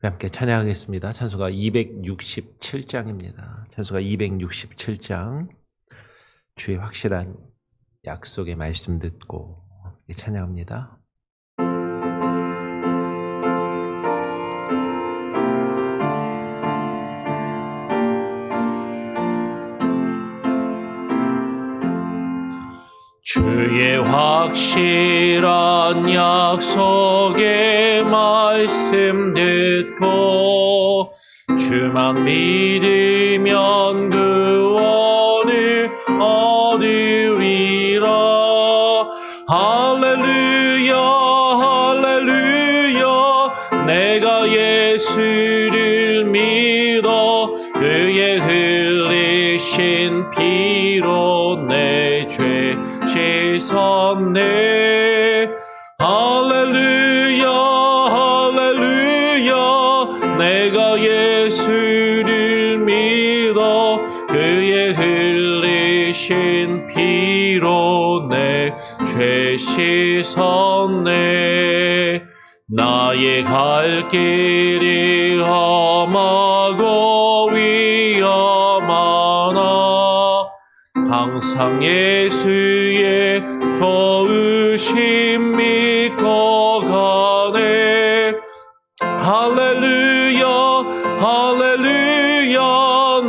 함께 찬양하겠습니다. 찬송가 267장입니다. 찬송가 267장. 주의 확실한 약속의 말씀 듣고 찬양합니다. 주의 확실한 약속의 말씀 듣고 주만 믿으면 구원을 얻으리라. 할렐루야 할렐루야. 내가 예수를 믿어 그의 흘리신 피로 내 죄 씻었네. 할렐루야 할렐루야. 내가 예수를 믿어 그의 흘리신 피로 내 죄 씻었네. 나의 갈 길이 험하고 위험하나 항상 예수의 도우심 믿고 가네. 할렐루야 할렐루야.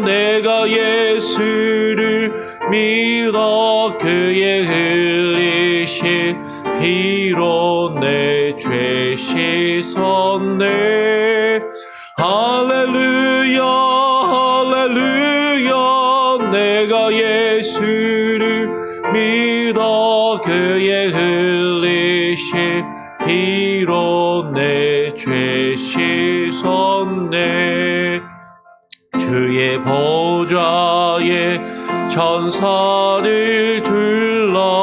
내가 예수를 믿어 그의 흘리신 피로 내 죄 씻었네. 할렐루야 할렐루야. 내가 예수를 믿어 그의 흘리신 피로 내 죄 씻었네. 주의 보좌에 천사들 둘러서서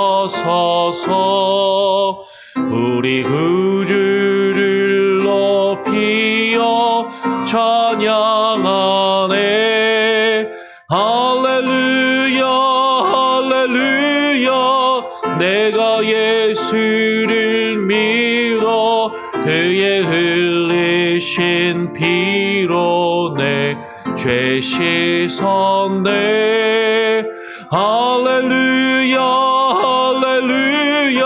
우리 구주를 높이어 찬양하네. 할렐루야 할렐루야. 내가 예수를 믿어 그의 흘리신 피로 내 죄 씻었네. 할렐루야 할렐루야.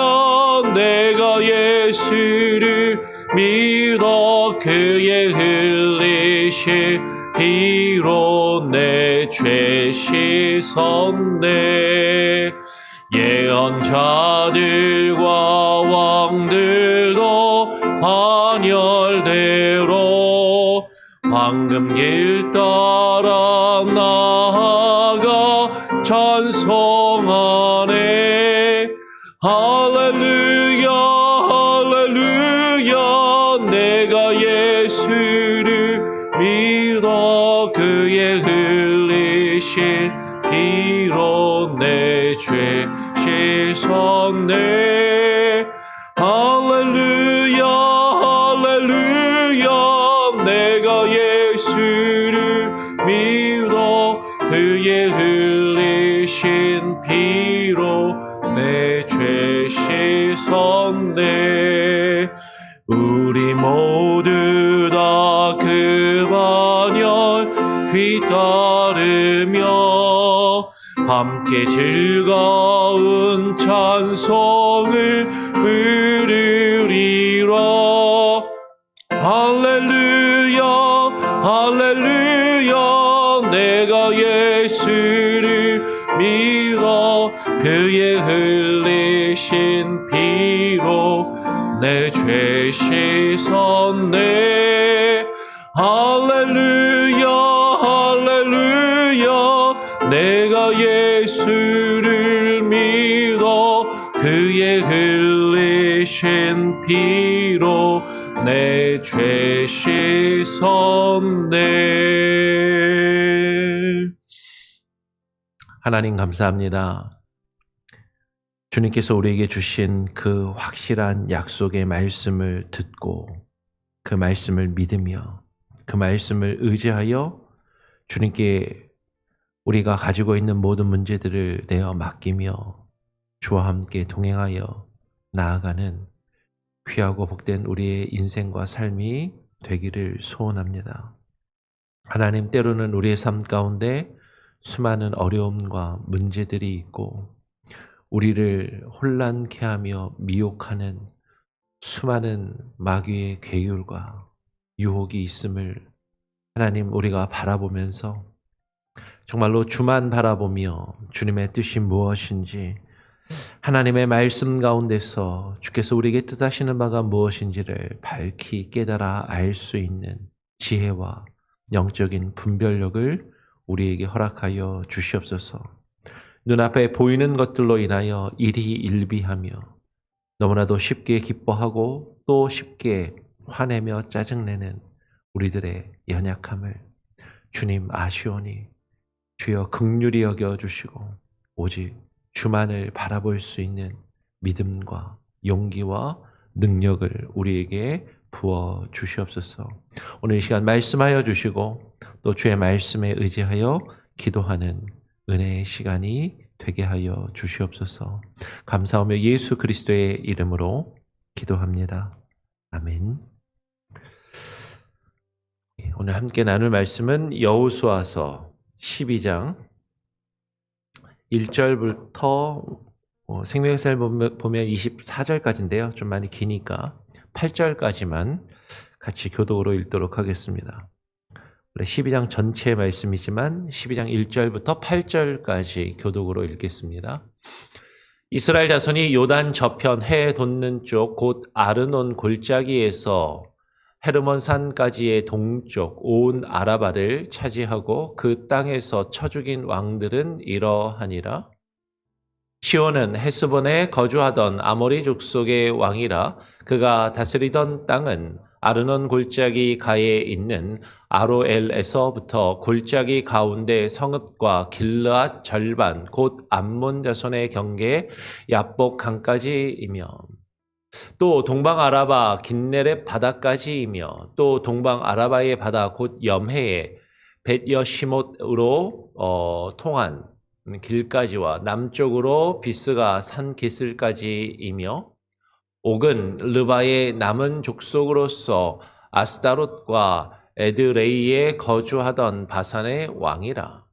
내가 예수를 믿어 그의 흘리신 피로 내 죄 씻었네. 예언자들과 왕들도 반열대로 황금길 따라 나아가 찬송하네. 할렐루야 할렐루야. 내가 예수를 믿어 그의 흘리신 피로 내 죄 씻었네. 할렐루야 할렐루야. 내가 예수를 믿어 그의 흘리신 피로 내 죄 씻었네. 우리 모두 다 그 반열 뒤따르며 함께 즐거운 찬송을 부르리라. 할렐루야 할렐루야. 내가 예수를 믿어 그의 흘리신 피로 내 죄 씻었네. 할렐루야 할렐루야. 내가 예수를 믿어 그의 흘리신 피로 내 죄 씻었네. 하나님 감사합니다. 주님께서 우리에게 주신 그 확실한 약속의 말씀을 듣고 그 말씀을 믿으며 그 말씀을 의지하여 주님께 우리가 가지고 있는 모든 문제들을 내어 맡기며 주와 함께 동행하여 나아가는 귀하고 복된 우리의 인생과 삶이 되기를 소원합니다. 하나님, 때로는 우리의 삶 가운데 수많은 어려움과 문제들이 있고 우리를 혼란케 하며 미혹하는 수많은 마귀의 괴율과 유혹이 있음을 하나님 우리가 바라보면서 정말로 주만 바라보며 주님의 뜻이 무엇인지, 하나님의 말씀 가운데서 주께서 우리에게 뜻하시는 바가 무엇인지를 밝히 깨달아 알 수 있는 지혜와 영적인 분별력을 우리에게 허락하여 주시옵소서. 눈앞에 보이는 것들로 인하여 일희일비하며 너무나도 쉽게 기뻐하고 또 쉽게 화내며 짜증내는 우리들의 연약함을 주님 아시오니 주여 긍휼히 여겨주시고 오직 주만을 바라볼 수 있는 믿음과 용기와 능력을 우리에게 부어 주시옵소서. 오늘 이 시간 말씀하여 주시고 또 주의 말씀에 의지하여 기도하는 은혜의 시간이 되게 하여 주시옵소서. 감사하며 예수 그리스도의 이름으로 기도합니다. 아멘. 오늘 함께 나눌 말씀은 여호수아서 12장 1절부터 생명사를 보면 24절까지인데요. 좀 많이 기니까 8절까지만 같이 교독으로 읽도록 하겠습니다. 원래 12장 전체의 말씀이지만 12장 1절부터 8절까지 교독으로 읽겠습니다. 이스라엘 자손이 요단 저편 해 돋는 쪽 곧 아르논 골짜기에서 헤르몬 산까지의 동쪽 온 아라바를 차지하고 그 땅에서 쳐 죽인 왕들은 이러하니라. 시온은 헤스본에 거주하던 아모리 족속의 왕이라. 그가 다스리던 땅은 아르논 골짜기 가에 있는 아로엘에서부터 골짜기 가운데 성읍과 길르앗 절반 곧 암몬 자손의 경계 야복 강까지이며 또 동방 아라바 긴네렙 바다까지이며 또 동방 아라바의 바다 곧 염해에 벳여시못으로 통한 길까지와 남쪽으로 비스가 산 기슬까지이며 옥은 르바의 남은 족속으로서 아스다롯과 에드레이에 거주하던 바산의 왕이라.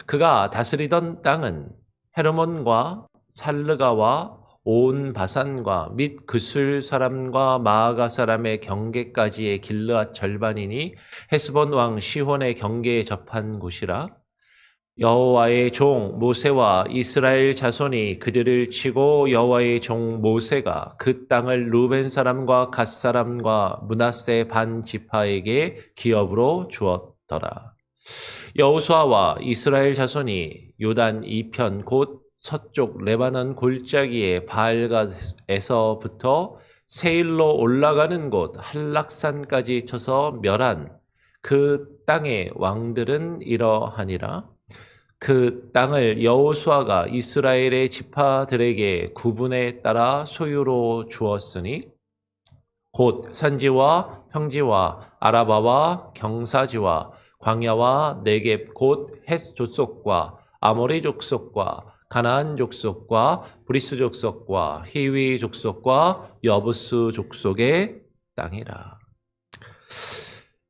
그가 다스리던 땅은 헤르몬과 살르가와 온 바산과 및 그술 사람과 마아가 사람의 경계까지의 길르앗 절반이니 헤스본 왕 시혼의 경계에 접한 곳이라. 여호와의 종 모세와 이스라엘 자손이 그들을 치고 여호와의 종 모세가 그 땅을 루벤 사람과 갓 사람과 므낫세 반 지파에게 기업으로 주었더라. 여호수아와 이스라엘 자손이 요단 이편 곧 서쪽 레바논 골짜기의 바알갓에서부터 세일로 올라가는 곳 한락산까지 쳐서 멸한 그 땅의 왕들은 이러하니라. 그 땅을 여호수아가 이스라엘의 지파들에게 구분에 따라 소유로 주었으니 곧 산지와 평지와 아라바와 경사지와 광야와 네겝 곧 헷 족속과 아모리 족속과 가나안 족속과 브리스 족속과 히위 족속과 여부스 족속의 땅이라.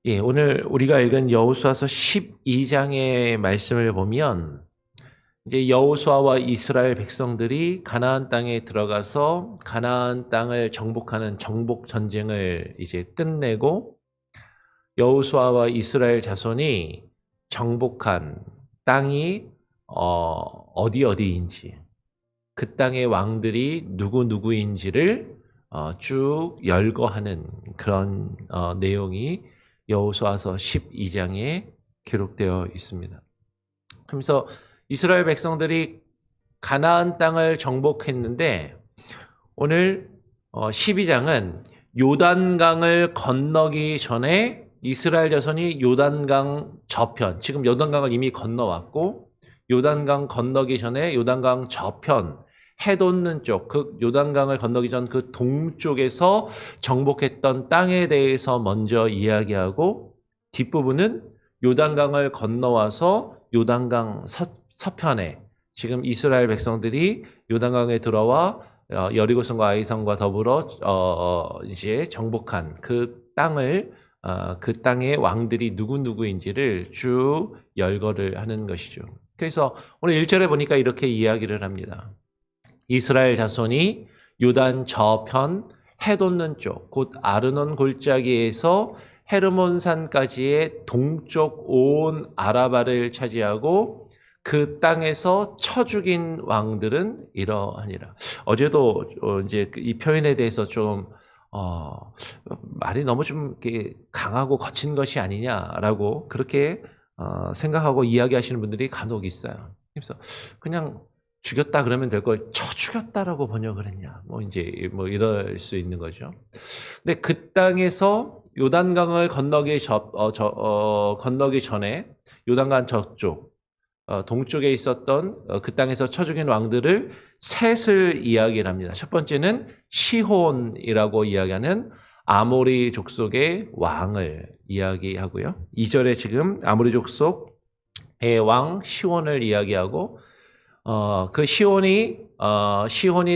예, 오늘 우리가 읽은 여호수아서 12장의 말씀을 보면 이제 여호수아와 이스라엘 백성들이 가나안 땅에 들어가서 가나안 땅을 정복하는 정복 전쟁을 이제 끝내고 여호수아와 이스라엘 자손이 정복한 땅이 어디인지, 그 땅의 왕들이 누구인지를 쭉 열거하는 그런 내용이 여호수아서 12장에 기록되어 있습니다. 그래서 이스라엘 백성들이 가나안 땅을 정복했는데 오늘 12장은 요단강을 건너기 전에 이스라엘 자손이 요단강 저편, 지금 요단강을 이미 건너왔고 요단강 건너기 전에 요단강 저편, 해 돋는 쪽, 그 요단강을 건너기 전 그 동쪽에서 정복했던 땅에 대해서 먼저 이야기하고 뒷부분은 요단강을 건너와서 요단강 서편에 지금 이스라엘 백성들이 요단강에 들어와 여리고성과 아이성과 더불어 이제 정복한 그 땅을 그 땅의 왕들이 누구인지를 쭉 열거를 하는 것이죠. 그래서 오늘 1절에 보니까 이렇게 이야기를 합니다. 이스라엘 자손이 요단 저편 해 돋는 쪽, 곧 아르논 골짜기에서 헤르몬산까지의 동쪽 온 아라바를 차지하고 그 땅에서 쳐 죽인 왕들은 이러하니라. 어제도 이제 이 표현에 대해서 좀 말이 너무 좀 이렇게 강하고 거친 것이 아니냐라고 그렇게 생각하고 이야기하시는 분들이 간혹 있어요. 그래서 그냥 죽였다 그러면 될 걸 쳐 죽였다라고 번역을 했냐. 뭐 이제 뭐 이럴 수 있는 거죠. 근데 그 땅에서 요단강을 건너기 전에 요단강 저쪽 동쪽에 있었던 그 땅에서 쳐 죽인 왕들을 셋을 이야기를 합니다. 첫 번째는 시혼이라고 이야기하는 아모리 족속의 왕을 이야기하고요. 2절에 지금 아모리 족속의 왕 시혼을 이야기하고 그 시혼이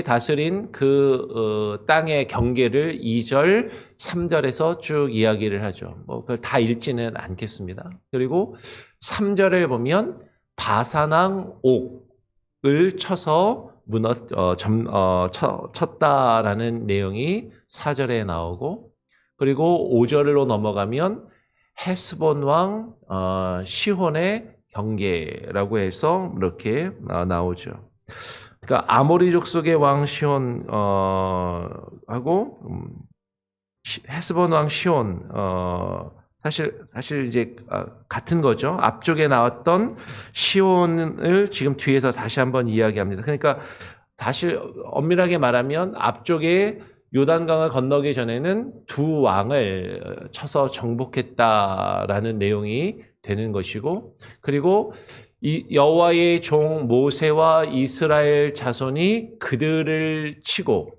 다스린 그 땅의 경계를 2절, 3절에서 쭉 이야기를 하죠. 뭐 그걸 다 읽지는 않겠습니다. 그리고 3절을 보면 바산왕 옥을 쳐서 쳤다라는 내용이 4절에 나오고, 그리고 5절로 넘어가면 헤스본 왕 시혼의 경계라고 해서 이렇게 나오죠. 그러니까 아모리 족속의 왕 시혼 하고 헤스본 왕 시혼 사실 이제 같은 거죠. 앞쪽에 나왔던 시온을 지금 뒤에서 다시 한번 이야기합니다. 그러니까 다시 엄밀하게 말하면 앞쪽에 요단강을 건너기 전에는 두 왕을 쳐서 정복했다라는 내용이 되는 것이고, 그리고 이 여호와의 종 모세와 이스라엘 자손이 그들을 치고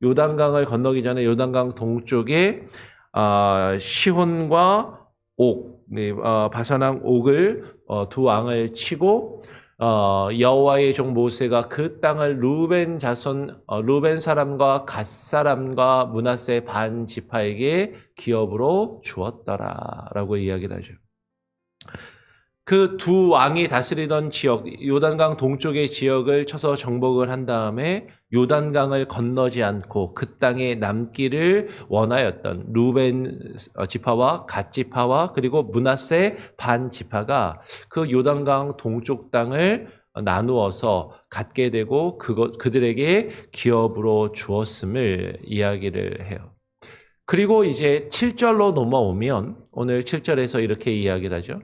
요단강을 건너기 전에 요단강 동쪽에 시혼과 옥, 바산왕 옥을 두 왕을 치고 여호와의 종 모세가 그 땅을 루벤 자손, 루벤 사람과 갓 사람과 므낫세 반 지파에게 기업으로 주었더라라고 이야기를 하죠. 그 두 왕이 다스리던 지역, 요단강 동쪽의 지역을 쳐서 정복을 한 다음에 요단강을 건너지 않고 그 땅에 남기를 원하였던 루벤 지파와 갓 지파와 그리고 므낫세 반 지파가 그 요단강 동쪽 땅을 나누어서 갖게 되고 그들에게 기업으로 주었음을 이야기를 해요. 그리고 이제 7절로 넘어오면 오늘 7절에서 이렇게 이야기를 하죠.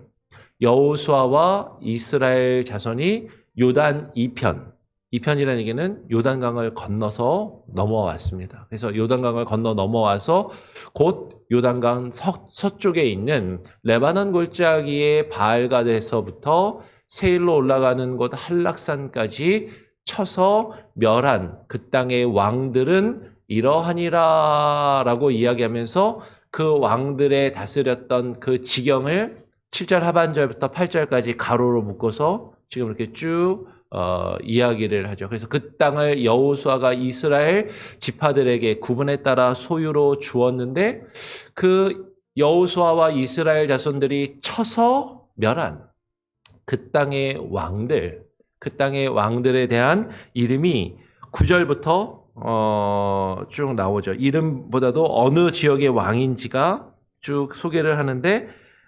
여호수아와 이스라엘 자손이 요단 2편이라는 얘기는 요단강을 건너서 넘어왔습니다. 그래서 요단강을 건너 넘어와서 곧 요단강 서쪽에 있는 레바논 골짜기의 바알갓에서부터 세일로 올라가는 곳 한락산까지 쳐서 멸한 그 땅의 왕들은 이러하니라라고 이야기하면서 그 왕들의 다스렸던 그 지경을 7절 하반절부터 8절까지 가로로 묶어서 지금 이렇게 쭉 이야기를 하죠. 그래서 그 땅을 여호수아가 이스라엘 지파들에게 구분에 따라 소유로 주었는데 그 여호수아와 이스라엘 자손들이 쳐서 멸한 그 땅의 왕들, 그 땅의 왕들에 대한 이름이 9절부터 쭉 나오죠. 이름보다도 어느 지역의 왕인지가 쭉 소개를 하는데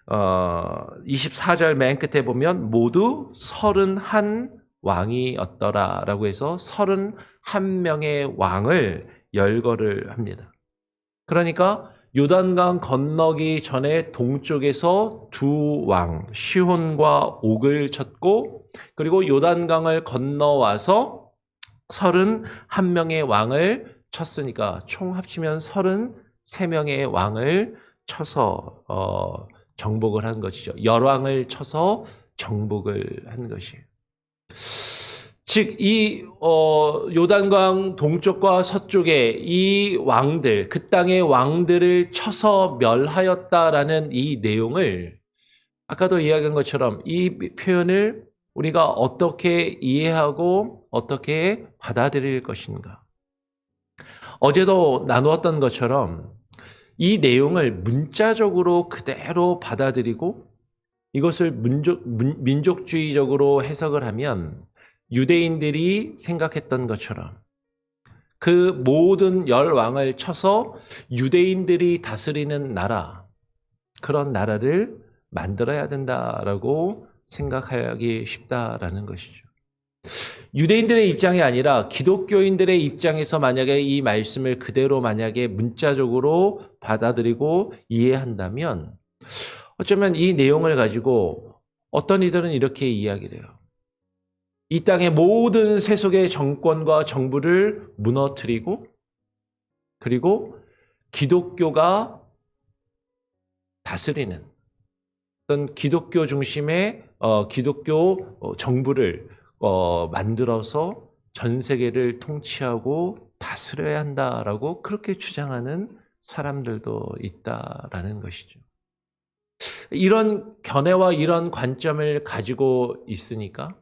24절 맨 끝에 보면 모두 31 왕이었더라라고 해서 31명의 왕을 열거를 합니다. 그러니까 요단강 건너기 전에 동쪽에서 두 왕, 시혼과 옥을 쳤고, 그리고 요단강을 건너와서 31명의 왕을 쳤으니까 총 합치면 33명의 왕을 쳐서 정복을 한 것이죠. 열왕을 쳐서 정복을 한 것이에요. 즉, 이 요단강 동쪽과 서쪽에 이 왕들, 그 땅의 왕들을 쳐서 멸하였다라는 이 내용을 아까도 이야기한 것처럼 이 표현을 우리가 어떻게 이해하고 어떻게 받아들일 것인가. 어제도 나누었던 것처럼 이 내용을 문자적으로 그대로 받아들이고 이것을 민족주의적으로 해석을 하면 유대인들이 생각했던 것처럼 그 모든 열 왕을 쳐서 유대인들이 다스리는 나라, 그런 나라를 만들어야 된다라고 생각하기 쉽다라는 것이죠. 유대인들의 입장이 아니라 기독교인들의 입장에서 만약에 이 말씀을 그대로 만약에 문자적으로 받아들이고 이해한다면 어쩌면 이 내용을 가지고 어떤 이들은 이렇게 이야기를 해요. 이 땅의 모든 세속의 정권과 정부를 무너뜨리고 그리고 기독교가 다스리는 어떤 기독교 중심의 기독교 정부를 만들어서 전 세계를 통치하고 다스려야 한다라고 그렇게 주장하는 사람들도 있다라는 것이죠. 이런 견해와 이런 관점을 가지고 있으니까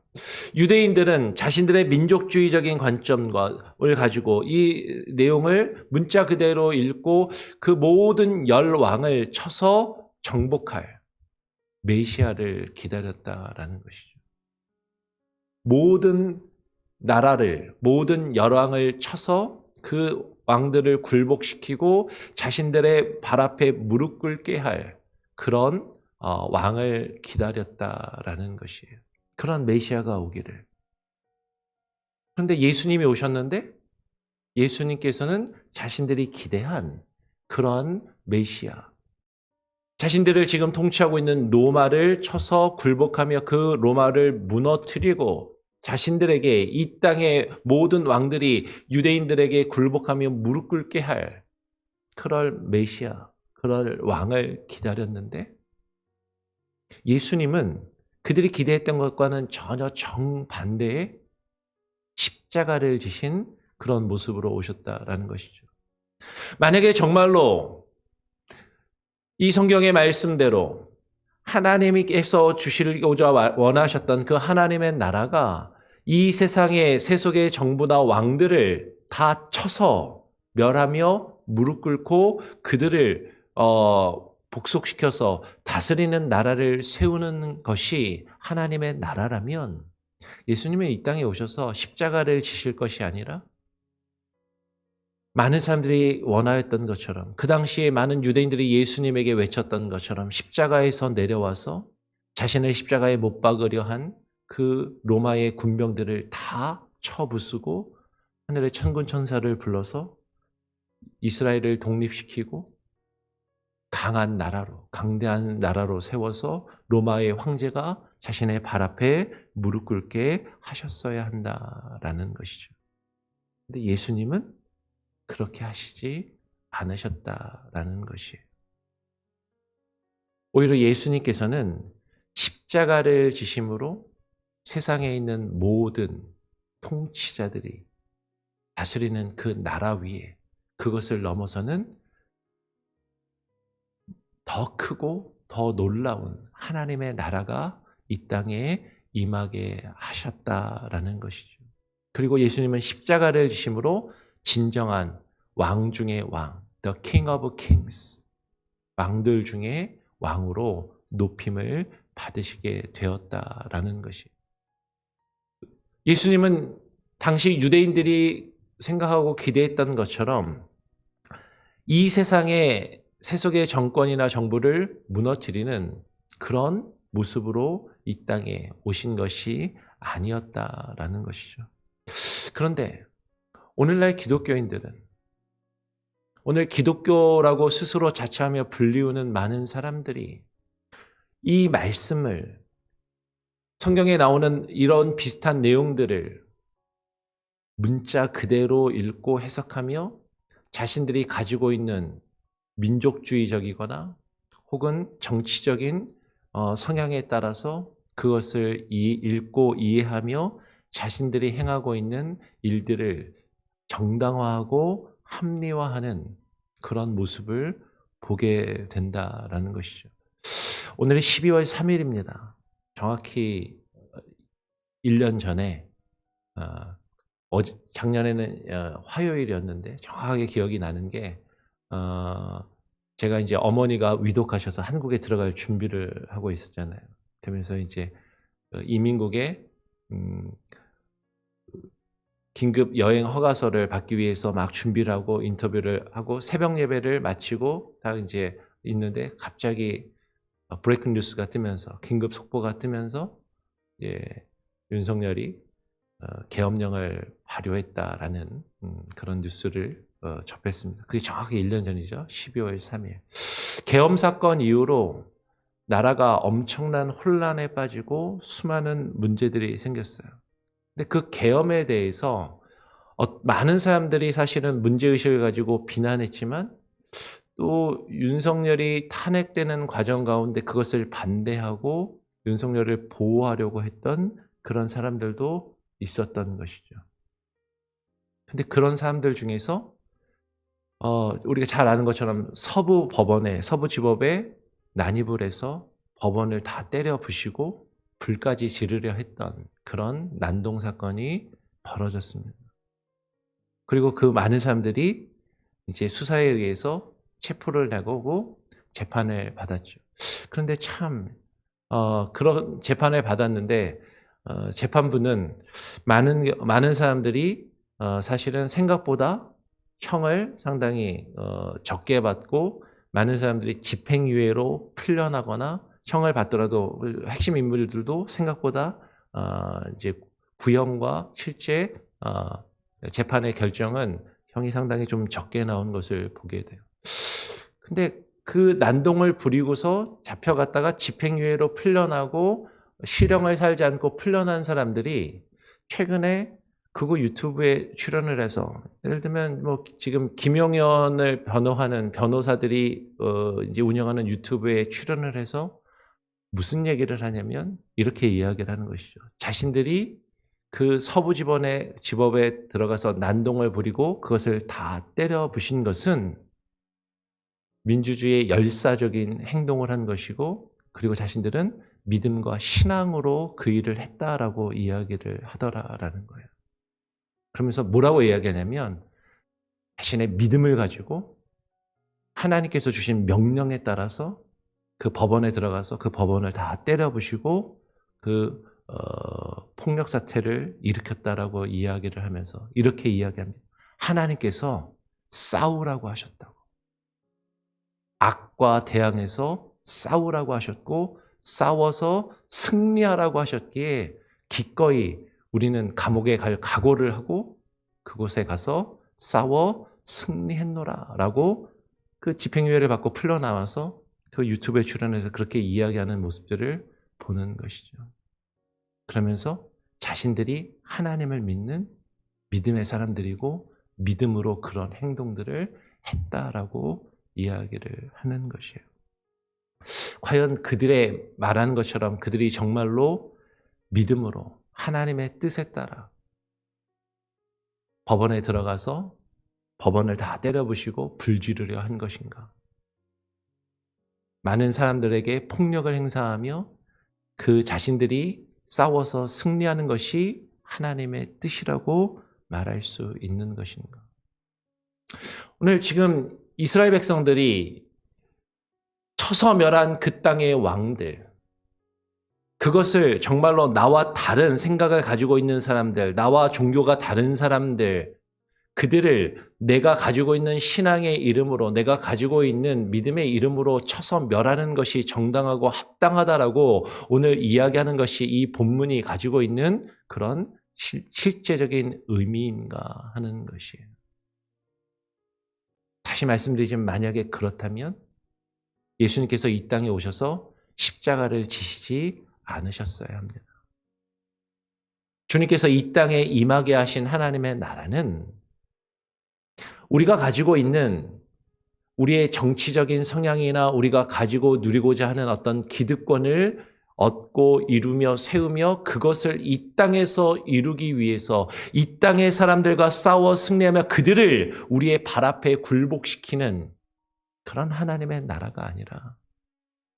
유대인들은 자신들의 민족주의적인 관점을 가지고 이 내용을 문자 그대로 읽고 그 모든 열 왕을 쳐서 정복할 메시아를 기다렸다라는 것이죠. 모든 나라를, 모든 열왕을 쳐서 그 왕들을 굴복시키고 자신들의 발 앞에 무릎 꿇게 할 그런 왕을 기다렸다라는 것이에요. 그런 메시아가 오기를. 그런데 예수님이 오셨는데 예수님께서는 자신들이 기대한 그런 메시아, 자신들을 지금 통치하고 있는 로마를 쳐서 굴복하며 그 로마를 무너뜨리고 자신들에게 이 땅의 모든 왕들이 유대인들에게 굴복하며 무릎 꿇게 할 그럴 메시아, 그럴 왕을 기다렸는데 예수님은 그들이 기대했던 것과는 전혀 정반대의 십자가를 지신 그런 모습으로 오셨다라는 것이죠. 만약에 정말로 이 성경의 말씀대로 하나님께서 주시고자 원하셨던 그 하나님의 나라가 이 세상의 세속의 정부나 왕들을 다 쳐서 멸하며 무릎 꿇고 그들을 복속시켜서 다스리는 나라를 세우는 것이 하나님의 나라라면 예수님은 이 땅에 오셔서 십자가를 지실 것이 아니라 많은 사람들이 원하였던 것처럼 그 당시에 많은 유대인들이 예수님에게 외쳤던 것처럼 십자가에서 내려와서 자신을 십자가에 못 박으려 한 그 로마의 군병들을 다 쳐부수고 하늘의 천군 천사를 불러서 이스라엘을 독립시키고 강한 나라로, 강대한 나라로 세워서 로마의 황제가 자신의 발 앞에 무릎 꿇게 하셨어야 한다라는 것이죠. 근데 예수님은 그렇게 하시지 않으셨다라는 것이에요. 오히려 예수님께서는 십자가를 지심으로 세상에 있는 모든 통치자들이 다스리는 그 나라 위에 그것을 넘어서는 더 크고 더 놀라운 하나님의 나라가 이 땅에 임하게 하셨다라는 것이죠. 그리고 예수님은 십자가를 지심으로 진정한 왕 중의 왕, The King of Kings, 왕들 중에 왕으로 높임을 받으시게 되었다라는 것이. 예수님은 당시 유대인들이 생각하고 기대했던 것처럼 이 세상의 세속의 정권이나 정부를 무너뜨리는 그런 모습으로 이 땅에 오신 것이 아니었다라는 것이죠. 그런데 오늘날 기독교인들은 오늘 기독교라고 스스로 자처하며 불리우는 많은 사람들이 이 말씀을 성경에 나오는 이런 비슷한 내용들을 문자 그대로 읽고 해석하며 자신들이 가지고 있는 민족주의적이거나 혹은 정치적인 성향에 따라서 그것을 읽고 이해하며 자신들이 행하고 있는 일들을 정당화하고 합리화하는 그런 모습을 보게 된다라는 것이죠. 오늘이 12월 3일입니다. 정확히 1년 전에 작년에는 화요일이었는데 정확하게 기억이 나는 게 제가 이제 어머니가 위독하셔서 한국에 들어갈 준비를 하고 있었잖아요. 그러면서 이제 이민국에 긴급 여행 허가서를 받기 위해서 막 준비를 하고 인터뷰를 하고 새벽 예배를 마치고 다 이제 있는데 갑자기 브레이킹 뉴스가 뜨면서 긴급 속보가 뜨면서 예, 윤석열이 계엄령을 발효했다라는 그런 뉴스를 접했습니다. 그게 정확히 1년 전이죠. 12월 3일. 계엄 사건 이후로 나라가 엄청난 혼란에 빠지고 수많은 문제들이 생겼어요. 근데 그 계엄에 대해서 많은 사람들이 사실은 문제의식을 가지고 비난했지만 또 윤석열이 탄핵되는 과정 가운데 그것을 반대하고 윤석열을 보호하려고 했던 그런 사람들도 있었던 것이죠. 근데 그런 사람들 중에서 우리가 잘 아는 것처럼 서부지법에 난입을 해서 법원을 다 때려 부시고 불까지 지르려 했던 그런 난동 사건이 벌어졌습니다. 그리고 그 많은 사람들이 이제 수사에 의해서 체포를 내고 재판을 받았죠. 그런데 참 그런 재판을 받았는데 재판부는 많은 사람들이 사실은 생각보다 형을 상당히 적게 받고 많은 사람들이 집행유예로 풀려나거나 형을 받더라도 핵심 인물들도 생각보다 이제 구형과 실제 재판의 결정은 형이 상당히 좀 적게 나온 것을 보게 돼요. 근데 그 난동을 부리고서 잡혀갔다가 집행유예로 풀려나고 실형을 살지 않고 풀려난 사람들이 최근에 그거 유튜브에 출연을 해서 예를 들면 뭐 지금 김용현을 변호하는 변호사들이 이제 운영하는 유튜브에 출연을 해서 무슨 얘기를 하냐면 이렇게 이야기를 하는 것이죠. 자신들이 그 서부지법에 들어가서 난동을 부리고 그것을 다 때려 부신 것은 민주주의의 열사적인 행동을 한 것이고 그리고 자신들은 믿음과 신앙으로 그 일을 했다라고 이야기를 하더라라는 거예요. 그러면서 뭐라고 이야기하냐면 자신의 믿음을 가지고 하나님께서 주신 명령에 따라서 그 법원에 들어가서 그 법원을 다 때려 부시고 그 폭력 사태를 일으켰다라고 이야기를 하면서 이렇게 이야기합니다. 하나님께서 싸우라고 하셨다고. 악과 대항해서 싸우라고 하셨고 싸워서 승리하라고 하셨기에 기꺼이 우리는 감옥에 갈 각오를 하고 그곳에 가서 싸워 승리했노라 라고 그 집행유예를 받고 풀려나와서 그 유튜브에 출연해서 그렇게 이야기하는 모습들을 보는 것이죠. 그러면서 자신들이 하나님을 믿는 믿음의 사람들이고 믿음으로 그런 행동들을 했다라고 이야기를 하는 것이에요. 과연 그들의 말하는 것처럼 그들이 정말로 믿음으로 하나님의 뜻에 따라 법원에 들어가서 법원을 다 때려부시고 불지르려 한 것인가? 많은 사람들에게 폭력을 행사하며 그 자신들이 싸워서 승리하는 것이 하나님의 뜻이라고 말할 수 있는 것인가? 오늘 지금 이스라엘 백성들이 쳐서 멸한 그 땅의 왕들, 그것을 정말로 나와 다른 생각을 가지고 있는 사람들, 나와 종교가 다른 사람들, 그들을 내가 가지고 있는 신앙의 이름으로, 내가 가지고 있는 믿음의 이름으로 쳐서 멸하는 것이 정당하고 합당하다라고 오늘 이야기하는 것이 이 본문이 가지고 있는 그런 실제적인 의미인가 하는 것이에요. 다시 말씀드리지만 만약에 그렇다면 예수님께서 이 땅에 오셔서 십자가를 지시지 않으셨어야 합니다. 주님께서 이 땅에 임하게 하신 하나님의 나라는 우리가 가지고 있는 우리의 정치적인 성향이나 우리가 가지고 누리고자 하는 어떤 기득권을 얻고 이루며 세우며 그것을 이 땅에서 이루기 위해서 이 땅의 사람들과 싸워 승리하며 그들을 우리의 발 앞에 굴복시키는 그런 하나님의 나라가 아니라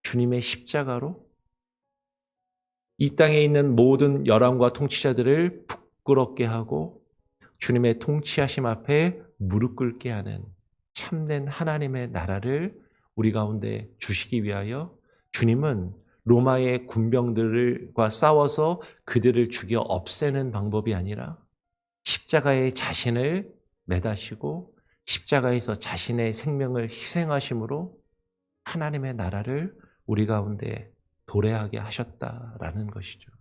주님의 십자가로 이 땅에 있는 모든 열왕과 통치자들을 부끄럽게 하고 주님의 통치하심 앞에 무릎 꿇게 하는 참된 하나님의 나라를 우리 가운데 주시기 위하여 주님은 로마의 군병들과 싸워서 그들을 죽여 없애는 방법이 아니라 십자가에 자신을 매다시고 십자가에서 자신의 생명을 희생하심으로 하나님의 나라를 우리 가운데 도래하게 하셨다라는 것이죠.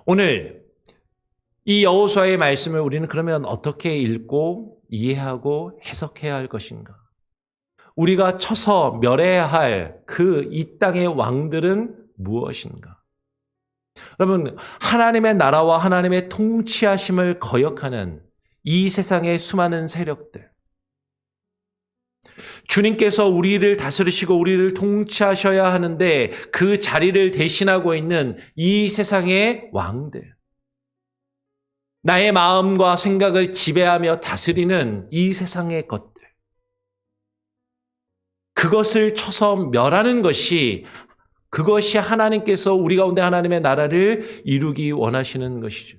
오늘 이 여호수아의 말씀을 우리는 그러면 어떻게 읽고 이해하고 해석해야 할 것인가? 우리가 쳐서 멸해야 할 그 이 땅의 왕들은 무엇인가? 여러분, 하나님의 나라와 하나님의 통치하심을 거역하는 이 세상의 수많은 세력들, 주님께서 우리를 다스리시고 우리를 통치하셔야 하는데 그 자리를 대신하고 있는 이 세상의 왕들, 나의 마음과 생각을 지배하며 다스리는 이 세상의 것들, 그것을 쳐서 멸하는 것이, 그것이 하나님께서 우리 가운데 하나님의 나라를 이루기 원하시는 것이죠.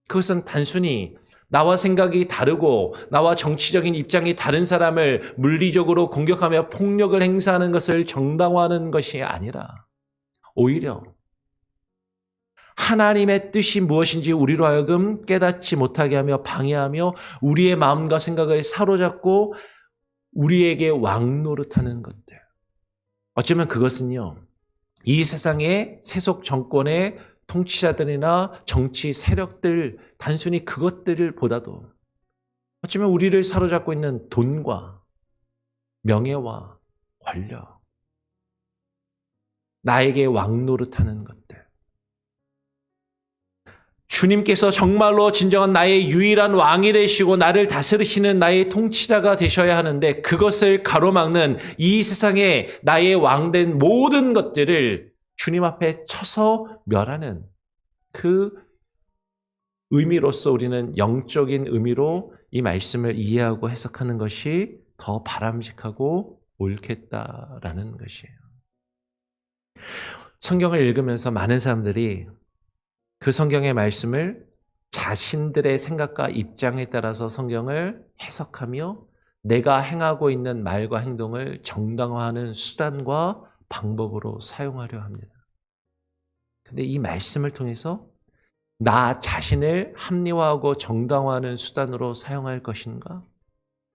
그것은 단순히 나와 생각이 다르고 나와 정치적인 입장이 다른 사람을 물리적으로 공격하며 폭력을 행사하는 것을 정당화하는 것이 아니라 오히려 하나님의 뜻이 무엇인지 우리로 하여금 깨닫지 못하게 하며 방해하며 우리의 마음과 생각을 사로잡고 우리에게 왕노릇하는 것들. 어쩌면 그것은요, 이 세상의 세속 정권의 통치자들이나 정치 세력들, 단순히 그것들을 보다도 어쩌면 우리를 사로잡고 있는 돈과 명예와 권력, 나에게 왕노릇하는 것들. 주님께서 정말로 진정한 나의 유일한 왕이 되시고 나를 다스리시는 나의 통치자가 되셔야 하는데 그것을 가로막는 이 세상에 나의 왕된 모든 것들을 주님 앞에 쳐서 멸하는 그 의미로서 우리는 영적인 의미로 이 말씀을 이해하고 해석하는 것이 더 바람직하고 옳겠다라는 것이에요. 성경을 읽으면서 많은 사람들이 그 성경의 말씀을 자신들의 생각과 입장에 따라서 성경을 해석하며 내가 행하고 있는 말과 행동을 정당화하는 수단과 방법으로 사용하려 합니다. 근데 이 말씀을 통해서 나 자신을 합리화하고 정당화하는 수단으로 사용할 것인가?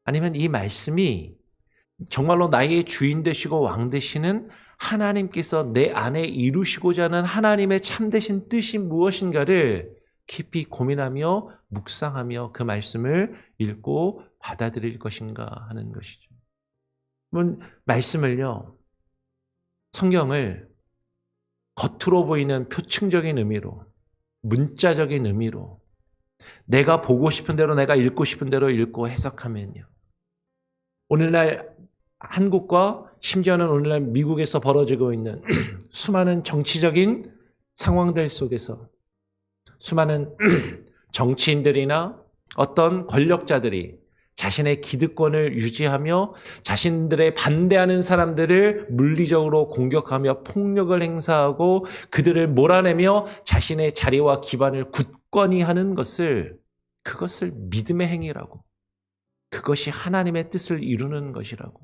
아니면 이 말씀이 정말로 나의 주인 되시고 왕 되시는 하나님께서 내 안에 이루시고자 하는 하나님의 참되신 뜻이 무엇인가를 깊이 고민하며 묵상하며 그 말씀을 읽고 받아들일 것인가 하는 것이죠. 말씀을요, 성경을 겉으로 보이는 표층적인 의미로, 문자적인 의미로 내가 보고 싶은 대로, 내가 읽고 싶은 대로 읽고 해석하면요, 오늘날 한국과 심지어는 오늘날 미국에서 벌어지고 있는 수많은 정치적인 상황들 속에서 수많은 정치인들이나 어떤 권력자들이 자신의 기득권을 유지하며 자신들의 반대하는 사람들을 물리적으로 공격하며 폭력을 행사하고 그들을 몰아내며 자신의 자리와 기반을 굳건히 하는 것을, 그것을 믿음의 행위라고, 그것이 하나님의 뜻을 이루는 것이라고,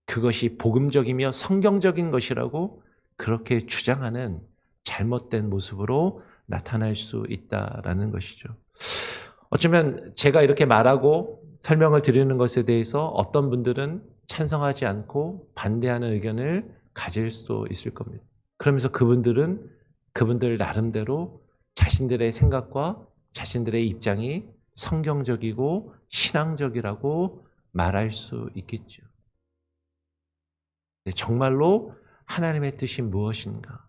그것이 복음적이며 성경적인 것이라고 그렇게 주장하는 잘못된 모습으로 나타날 수 있다라는 것이죠. 어쩌면 제가 이렇게 말하고 설명을 드리는 것에 대해서 어떤 분들은 찬성하지 않고 반대하는 의견을 가질 수도 있을 겁니다. 그러면서 그분들은 그분들 나름대로 자신들의 생각과 자신들의 입장이 성경적이고 신앙적이라고 말할 수 있겠죠. 정말로 하나님의 뜻이 무엇인가?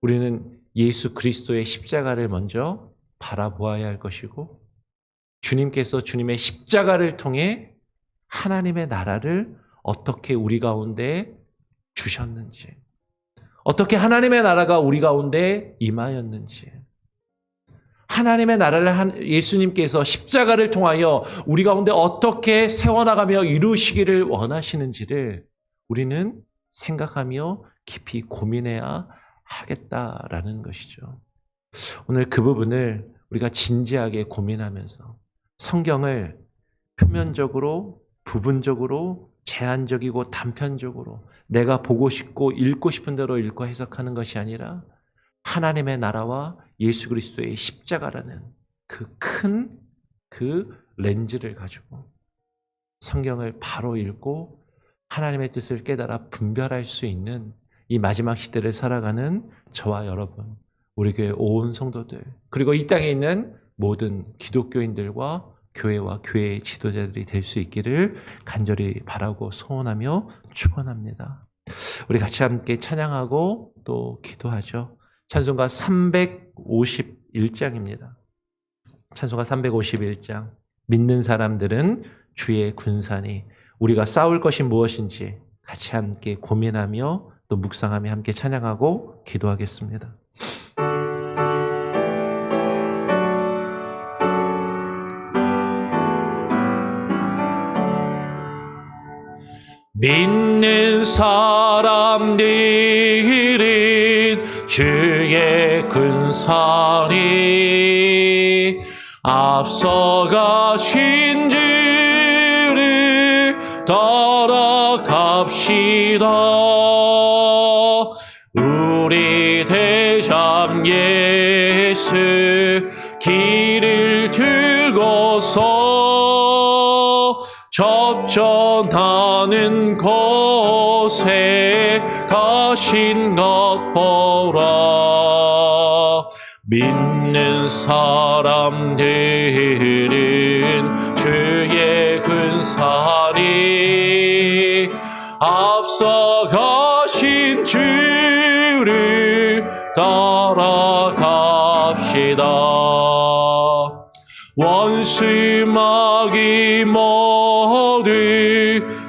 우리는 예수 그리스도의 십자가를 먼저 바라보아야 할 것이고, 주님께서 주님의 십자가를 통해 하나님의 나라를 어떻게 우리 가운데 주셨는지, 어떻게 하나님의 나라가 우리 가운데 임하였는지, 하나님의 나라를 예수님께서 십자가를 통하여 우리 가운데 어떻게 세워나가며 이루시기를 원하시는지를 우리는 생각하며 깊이 고민해야 하겠다라는 것이죠. 오늘 그 부분을 우리가 진지하게 고민하면서 성경을 표면적으로, 부분적으로, 제한적이고 단편적으로 내가 보고 싶고 읽고 싶은 대로 읽고 해석하는 것이 아니라 하나님의 나라와 예수 그리스도의 십자가라는 그 큰 렌즈를 가지고 성경을 바로 읽고 하나님의 뜻을 깨달아 분별할 수 있는 이 마지막 시대를 살아가는 저와 여러분, 우리 교회 온 성도들, 그리고 이 땅에 있는 모든 기독교인들과 교회와 교회의 지도자들이 될 수 있기를 간절히 바라고 소원하며 축원합니다. 우리 같이 함께 찬양하고 또 기도하죠. 찬송가 351장입니다. 찬송가 351장. 믿는 사람들은 주의 군사니. 우리가 싸울 것이 무엇인지 같이 함께 고민하며 또 묵상하며 함께 찬양하고 기도하겠습니다. 믿는 사람들은 주의 군사니 앞서가신 주를 따라갑시다. 우리 대장 예수 길을 들고서 접전하는 곳에 가신 것 보라. 믿는 사람들은 주의 군사니 앞서가신 주를 따라갑시다. 원수마귀 모두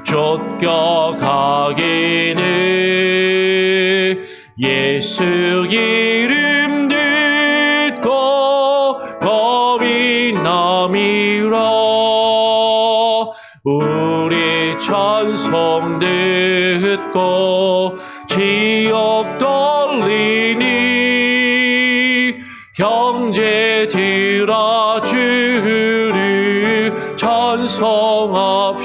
쫓겨가기를 예수 이름 듣고 겁이 남이라. 우리 찬송 듣고 지옥 떨리니 형제들아 주를 찬송합시다.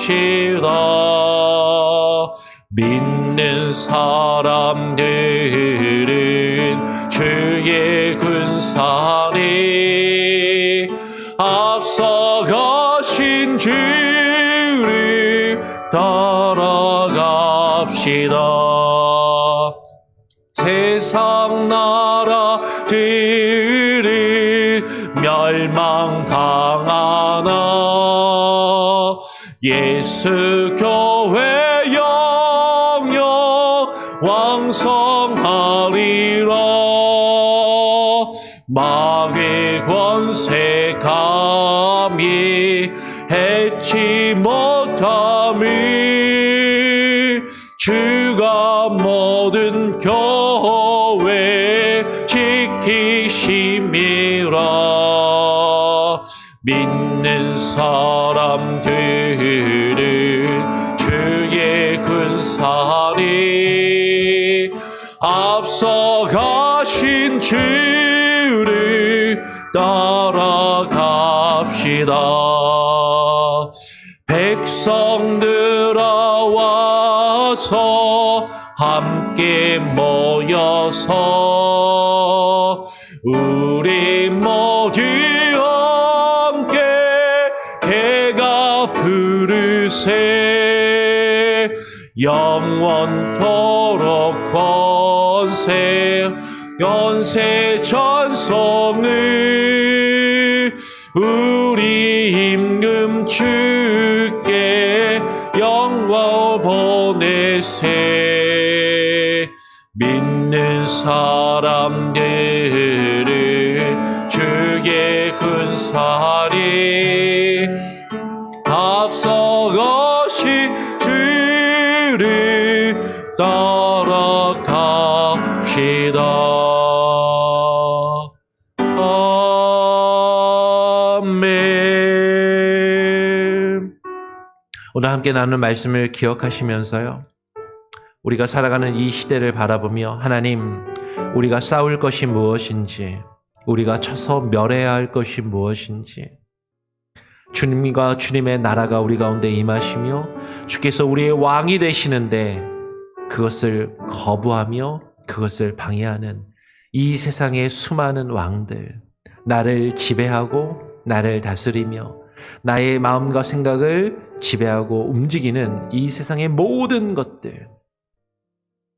믿는 사람들은 주의 군사니 앞서가신 주를 따라갑시다. 세상 나라들은 멸망당하나 예수 교회 영영 왕성하리라. 마귀 권세 감히 해치 못함을 주가 모든 교회 지키심이라. 믿는 사람들은 주의 군사니 앞서가신 주를 따라갑시다. 백성들아 와서 함께 모여서 우리 모두 함께 개가 부르세. 영원토록 권세 연세 찬송을 우리 임금 주께 영광 보내세. 믿는 사람들은 주의 군사리 앞서가신 주를 따라갑시다. 아멘. 오늘 함께 나누는 말씀을 기억하시면서요, 우리가 살아가는 이 시대를 바라보며 하나님, 우리가 싸울 것이 무엇인지, 우리가 쳐서 멸해야 할 것이 무엇인지, 주님과 주님의 나라가 우리 가운데 임하시며 주께서 우리의 왕이 되시는데 그것을 거부하며 그것을 방해하는 이 세상의 수많은 왕들, 나를 지배하고 나를 다스리며 나의 마음과 생각을 지배하고 움직이는 이 세상의 모든 것들,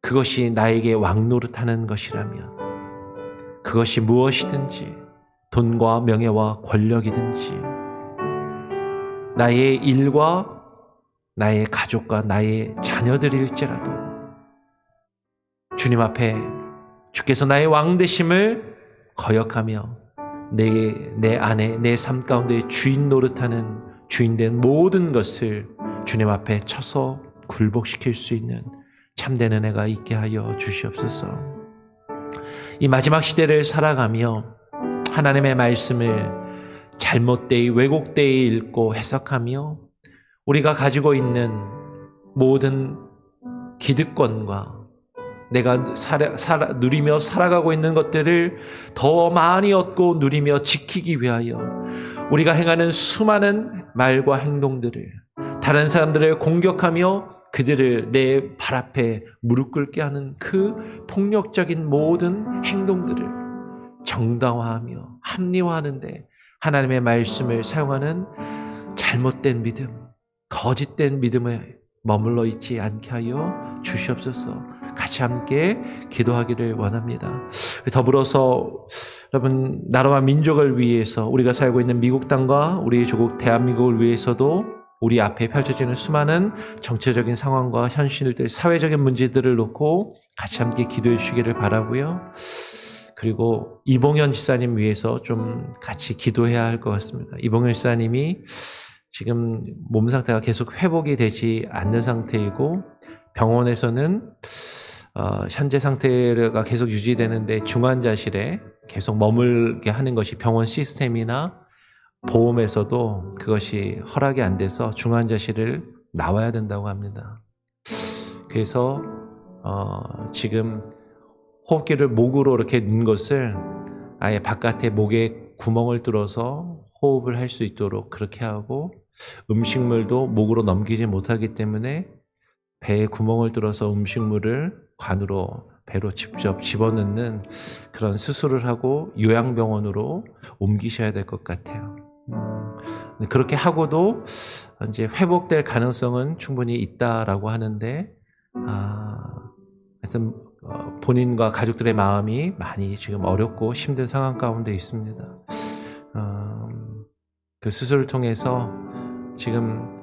그것이 나에게 왕 노릇하는 것이라면 그것이 무엇이든지 돈과 명예와 권력이든지 나의 일과 나의 가족과 나의 자녀들일지라도 주님 앞에 주께서 나의 왕 되심을 거역하며 내 안에 내 삶 가운데 주인 노릇하는 주인된 모든 것을 주님 앞에 쳐서 굴복시킬 수 있는 참된 은혜가 있게 하여 주시옵소서. 이 마지막 시대를 살아가며 하나님의 말씀을 잘못되이 왜곡되이 읽고 해석하며 우리가 가지고 있는 모든 기득권과 내가 누리며 살아가고 있는 것들을 더 많이 얻고 누리며 지키기 위하여 우리가 행하는 수많은 말과 행동들을 다른 사람들을 공격하며 그들을 내 발 앞에 무릎 꿇게 하는 그 폭력적인 모든 행동들을 정당화하며 합리화하는데 하나님의 말씀을 사용하는 잘못된 믿음, 거짓된 믿음에 머물러 있지 않게 하여 주시옵소서. 같이 함께 기도하기를 원합니다. 더불어서 여러분 나라와 민족을 위해서 우리가 살고 있는 미국 땅과 우리 조국 대한민국을 위해서도 우리 앞에 펼쳐지는 수많은 정치적인 상황과 현실들, 사회적인 문제들을 놓고 같이 함께 기도해 주시기를 바라고요. 그리고 이봉현 지사님 위해서 좀 같이 기도해야 할 것 같습니다. 이봉현 지사님이 지금 몸 상태가 계속 회복이 되지 않는 상태이고 병원에서는 현재 상태가 계속 유지되는데 중환자실에 계속 머물게 하는 것이 병원 시스템이나 보험에서도 그것이 허락이 안 돼서 중환자실을 나와야 된다고 합니다. 그래서 지금 호흡기를 목으로 이렇게 넣은 것을 아예 바깥에 목에 구멍을 뚫어서 호흡을 할 수 있도록 그렇게 하고 음식물도 목으로 넘기지 못하기 때문에 배에 구멍을 뚫어서 음식물을 관으로 배로 직접 집어넣는 그런 수술을 하고 요양병원으로 옮기셔야 될 것 같아요. 그렇게 하고도 이제 회복될 가능성은 충분히 있다라고 하는데 하여튼 본인과 가족들의 마음이 많이 지금 어렵고 힘든 상황 가운데 있습니다. 그 수술을 통해서 지금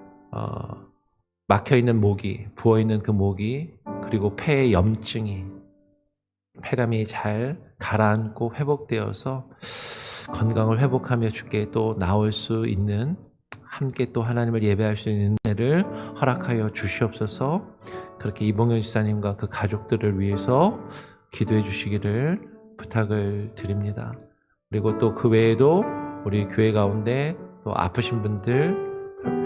막혀있는 목이, 부어있는 그 목이 그리고 폐의 염증이 폐렴이 잘 가라앉고 회복되어서 건강을 회복하며 주께 또 나올 수 있는 함께 또 하나님을 예배할 수 있는 은혜를 허락하여 주시옵소서. 그렇게 이봉현 지사님과 그 가족들을 위해서 기도해 주시기를 부탁을 드립니다. 그리고 또 그 외에도 우리 교회 가운데 또 아프신 분들,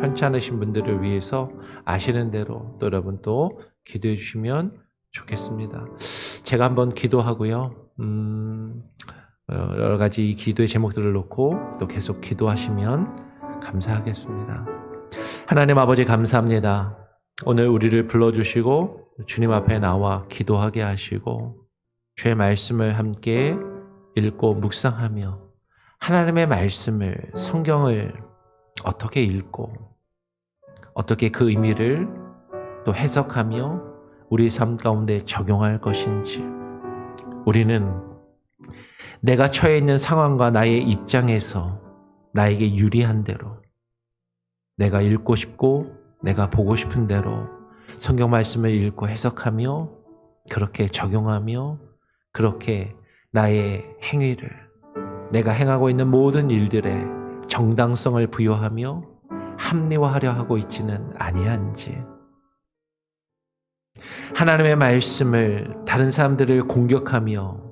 편찮으신 분들을 위해서 아시는 대로 또 여러분 또 기도해 주시면 좋겠습니다. 제가 한번 기도하고요. 여러 가지 이 기도의 제목들을 놓고 또 계속 기도하시면 감사하겠습니다. 하나님 아버지 감사합니다. 오늘 우리를 불러주시고 주님 앞에 나와 기도하게 하시고 주의 말씀을 함께 읽고 묵상하며 하나님의 말씀을, 성경을 어떻게 읽고 어떻게 그 의미를 또 해석하며 우리 삶 가운데 적용할 것인지 우리는 내가 처해 있는 상황과 나의 입장에서 나에게 유리한 대로 내가 읽고 싶고 내가 보고 싶은 대로 성경 말씀을 읽고 해석하며 그렇게 적용하며 그렇게 나의 행위를 내가 행하고 있는 모든 일들에 정당성을 부여하며 합리화하려 하고 있지는 아니한지 하나님의 말씀을 다른 사람들을 공격하며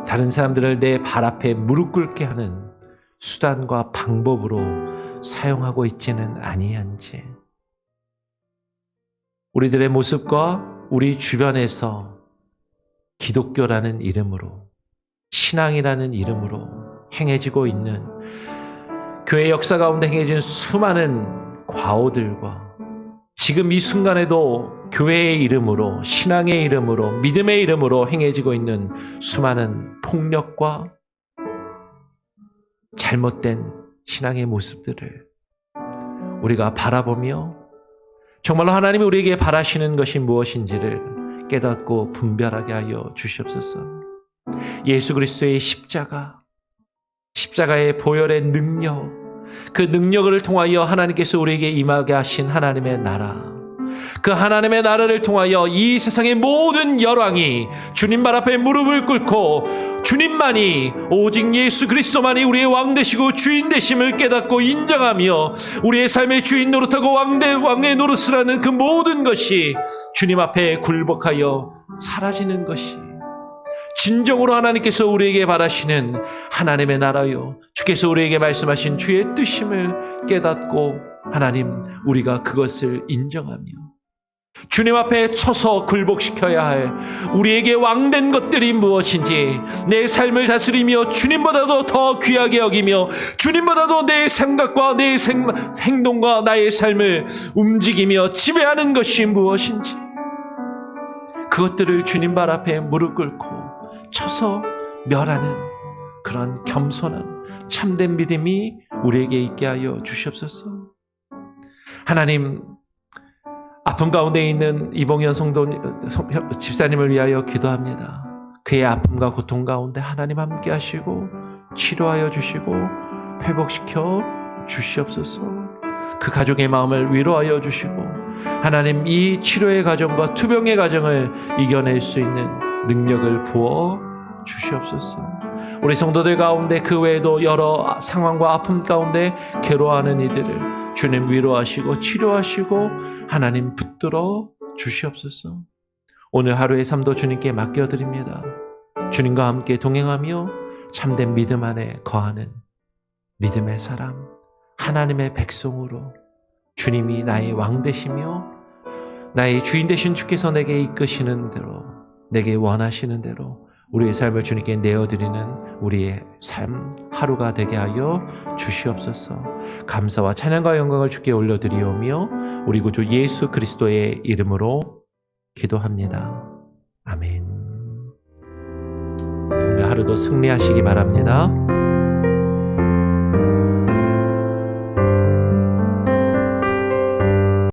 다른 사람들을 내 발 앞에 무릎 꿇게 하는 수단과 방법으로 사용하고 있지는 아니한지 우리들의 모습과 우리 주변에서 기독교라는 이름으로 신앙이라는 이름으로 행해지고 있는 교회 역사 가운데 행해진 수많은 과오들과 지금 이 순간에도 교회의 이름으로, 신앙의 이름으로, 믿음의 이름으로 행해지고 있는 수많은 폭력과 잘못된 신앙의 모습들을 우리가 바라보며 정말로 하나님이 우리에게 바라시는 것이 무엇인지를 깨닫고 분별하게 하여 주시옵소서. 예수 그리스도의 십자가의 보혈의 능력, 그 능력을 통하여 하나님께서 우리에게 임하게 하신 하나님의 나라, 그 하나님의 나라를 통하여 이 세상의 모든 열왕이 주님 발 앞에 무릎을 꿇고 주님만이, 오직 예수 그리스도만이 우리의 왕 되시고 주인 되심을 깨닫고 인정하며 우리의 삶의 주인 노릇하고 왕의 노릇을 하는 그 모든 것이 주님 앞에 굴복하여 사라지는 것이 진정으로 하나님께서 우리에게 바라시는 하나님의 나라요, 주께서 우리에게 말씀하신 주의 뜻임을 깨닫고 하나님, 우리가 그것을 인정하며 주님 앞에 쳐서 굴복시켜야 할 우리에게 왕된 것들이 무엇인지, 내 삶을 다스리며 주님보다도 더 귀하게 여기며 주님보다도 내 생각과 내 행동과 나의 삶을 움직이며 지배하는 것이 무엇인지, 그것들을 주님 발 앞에 무릎 꿇고 쳐서 멸하는 그런 겸손한 참된 믿음이 우리에게 있게 하여 주시옵소서. 하나님, 아픔 가운데 있는 이봉현 집사님을 위하여 기도합니다. 그의 아픔과 고통 가운데 하나님 함께 하시고 치료하여 주시고 회복시켜 주시옵소서. 그 가족의 마음을 위로하여 주시고 하나님, 이 치료의 과정과 투병의 과정을 이겨낼 수 있는 능력을 부어 주시옵소서. 우리 성도들 가운데 그 외에도 여러 상황과 아픔 가운데 괴로워하는 이들을 주님 위로하시고 치료하시고 하나님 붙들어 주시옵소서. 오늘 하루의 삶도 주님께 맡겨드립니다. 주님과 함께 동행하며 참된 믿음 안에 거하는 믿음의 사람, 하나님의 백성으로 주님이 나의 왕 되시며 나의 주인 되신 주께서 내게 이끄시는 대로, 내게 원하시는 대로 우리의 삶을 주님께 내어드리는 우리의 삶 하루가 되게 하여 주시옵소서. 감사와 찬양과 영광을 주께 올려드리오며 우리 구주 예수 그리스도의 이름으로 기도합니다. 아멘. 오늘 하루도 승리하시기 바랍니다.